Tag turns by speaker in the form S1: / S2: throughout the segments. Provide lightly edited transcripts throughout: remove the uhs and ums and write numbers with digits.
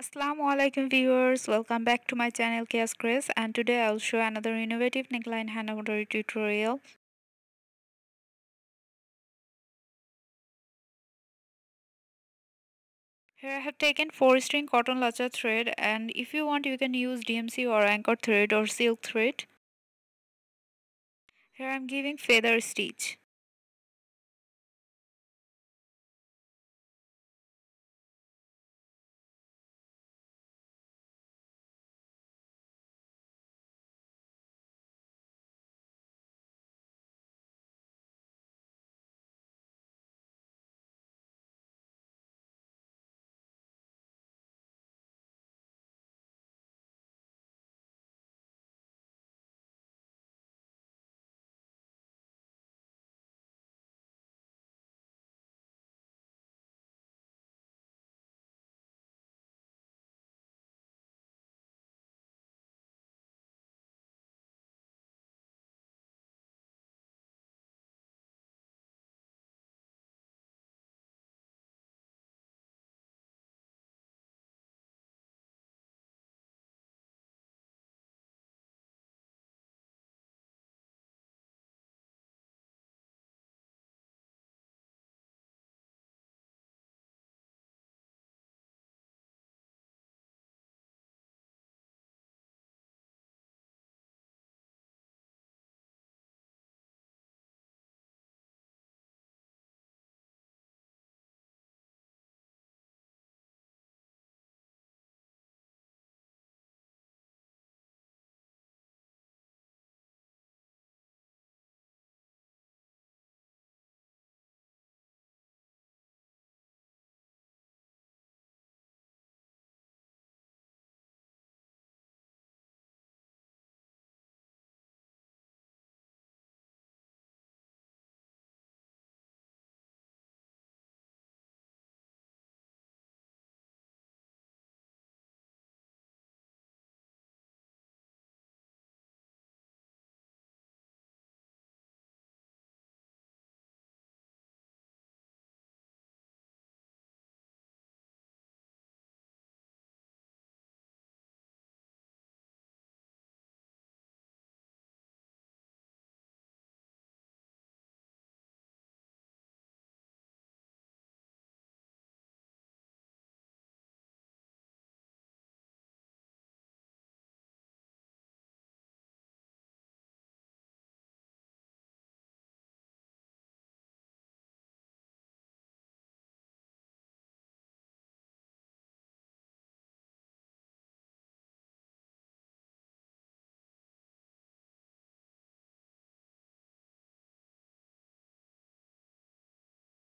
S1: Assalamualaikum viewers, welcome back to my channel Keya's Craze, and today I'll show another innovative neckline hand embroidery tutorial. Here I have taken 4 string cotton lassa thread, and if you want you can use DMC or anchor thread or silk thread. Here I'm giving feather stitch.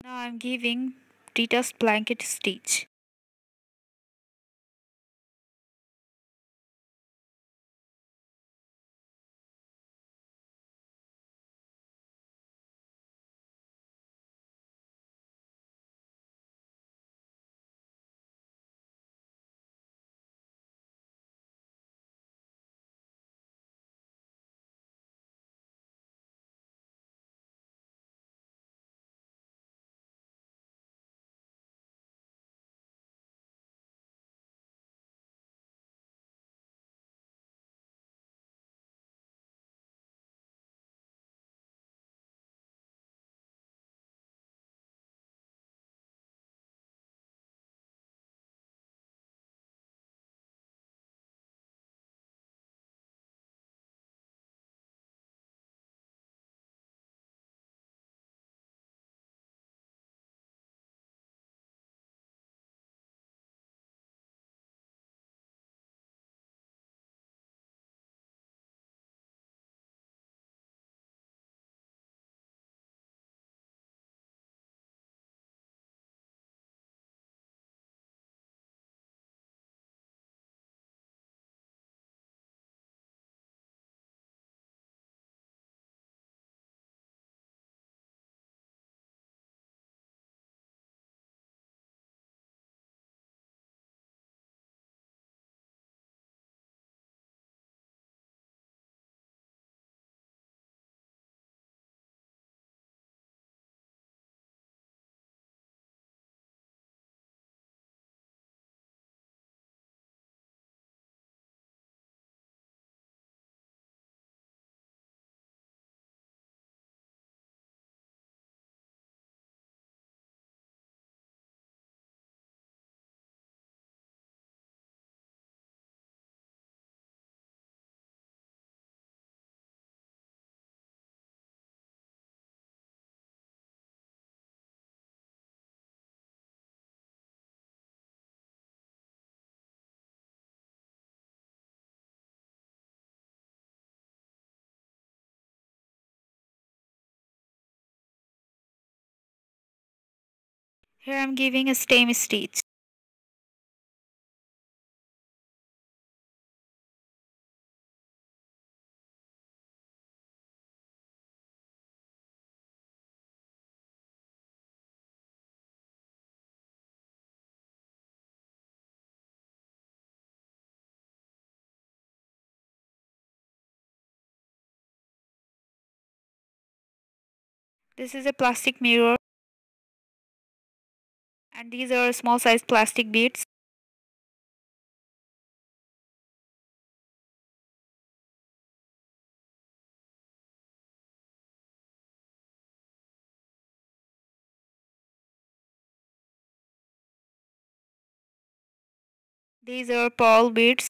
S1: Now I'm giving detached blanket stitch. Here I'm giving a stem stitch. This is a plastic mirror, and these are small size plastic beads. These are pearl beads.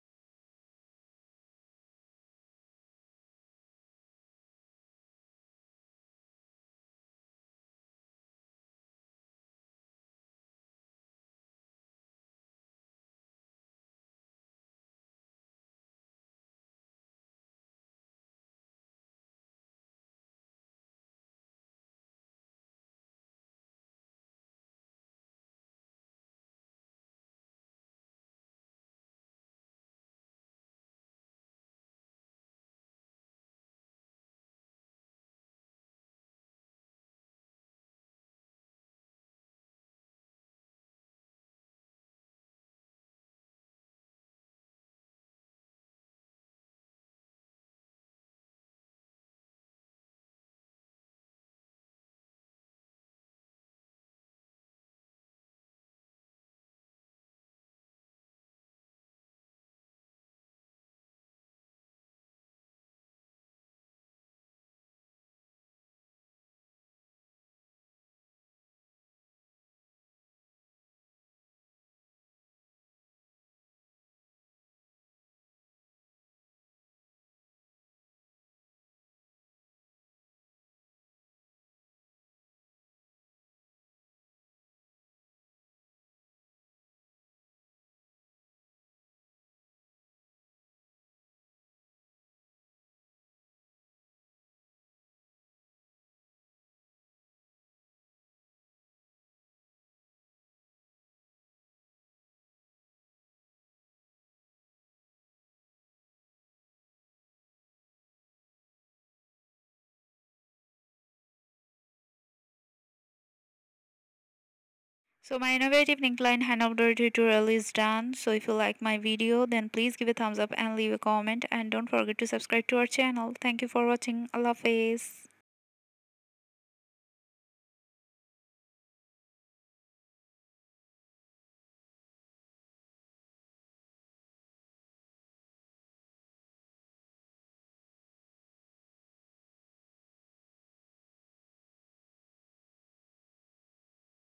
S1: So my innovative neckline hand embroidery tutorial is done. So if you like my video, then please give a thumbs up and leave a comment, and don't forget to subscribe to our channel. Thank you for watching. Allah Hafiz.